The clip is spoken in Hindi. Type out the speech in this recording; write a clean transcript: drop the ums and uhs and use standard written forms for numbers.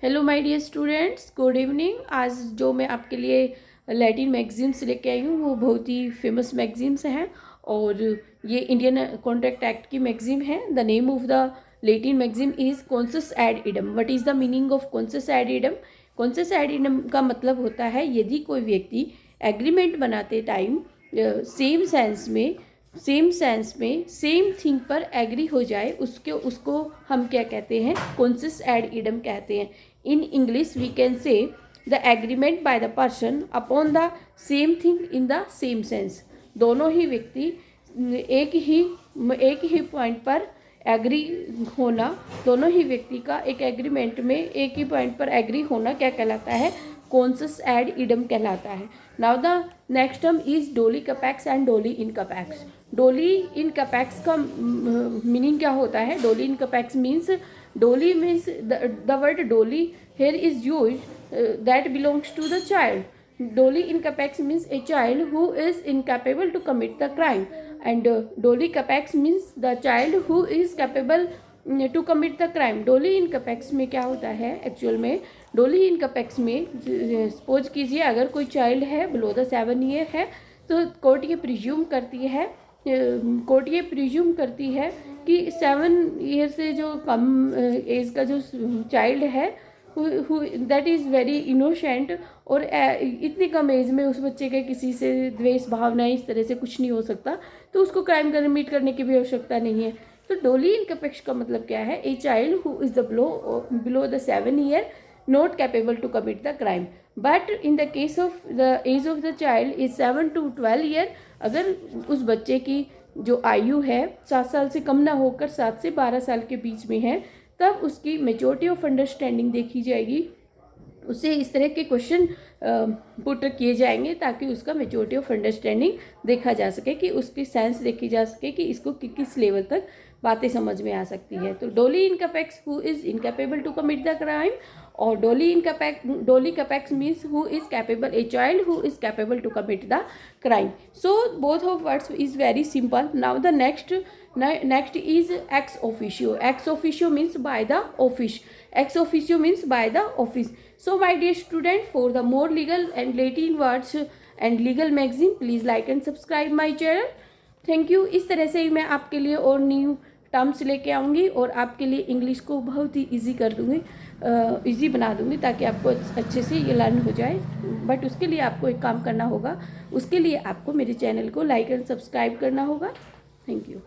Hello my dear students, good evening. आज जो मैं आपके लिए लैटिन मैगजीन्स लेके आई हूँ वो बहुत ही फेमस मैगजीन्स हैं और ये इंडियन कॉन्ट्रैक्ट एक्ट की मैगजीन है। The name of the Latin maxim is consensus ad idem. What is the meaning of consensus ad idem? Consensus ad idem का मतलब होता है यदि कोई व्यक्ति एग्रीमेंट बनाते टाइम सेम सेंस में सेम थिंग पर एग्री हो जाए उसको हम क्या कहते हैं? कॉन्सस एड इडम कहते हैं। In English we can say the agreement by the person upon the same thing in the same sense. दोनों ही व्यक्ति एक ही पॉइंट पर एग्री होना, दोनों ही व्यक्ति का एक एग्रीमेंट में एक ही पॉइंट पर एग्री होना क्या कहलाता है? कॉन्सस एड इडम कहलाता है। Now the next term is डोली कपैक्स एंड डोली इन कपैक्स। डोली इन कपैक्स का मीनिंग क्या होता है? डोली इन कपैक्स means the word dolly here is used that belongs to the child. Dolly in capex means a child who is incapable to commit the crime, and dolly capex means the child who is capable to commit the crime. डोली इन कपेक्स में क्या होता है एक्चुअल में? डोली इन कपेक्स में सपोज कीजिए अगर कोई चाइल्ड है बिलो द 7 ईयर है तो कोर्ट ये प्रिज्यूम करती है कि 7 ईयर से जो कम एज का जो चाइल्ड है दैट इज़ वेरी इनोसेंट, और इतनी कम एज में उस बच्चे के किसी से द्वेष भावना इस तरह से कुछ नहीं हो सकता, तो उसको क्राइम कमिट करने की भी आवश्यकता नहीं है। तो डोली इन कपेक्स का मतलब क्या है? ए child who is the below the 7 year not capable to commit the crime. But in the case of the age of the child is 7 to 12 year, अगर उस बच्चे की जो आयु है 7 साल से कम ना होकर 7 से 12 साल के बीच में है, तब उसकी मेजॉरिटी ऑफ अंडरस्टैंडिंग देखी जाएगी। उससे इस तरह के क्वेश्चन पुट किए जाएंगे ताकि उसका मेजॉरिटी ऑफ अंडरस्टैंडिंग देखा जा सके, कि उसकी सेंस देखी जा सके कि इसको किस लेवल तक बातें समझ में आ सकती है। तो doli incapax who is incapable to commit the crime, और doli capax means who is capable, a child who is capable to commit the crime. So both of words is very simple. Now the next is ex officio. Ex officio means by the office. Ex officio means by the office. So my dear student, for the more legal and Latin words and legal magazine, please like and subscribe my channel. Thank you। इस तरह से ही मैं आपके लिए और न्यू टर्म्स लेके आऊँगी और आपके लिए इंग्लिश को बहुत ही इजी कर दूँगी, इजी बना दूँगी ताकि आपको अच्छे से ये लर्न हो जाए। बट उसके लिए आपको एक काम करना होगा, उसके लिए आपको मेरे चैनल को लाइक एंड सब्सक्राइब करना होगा। Thank you.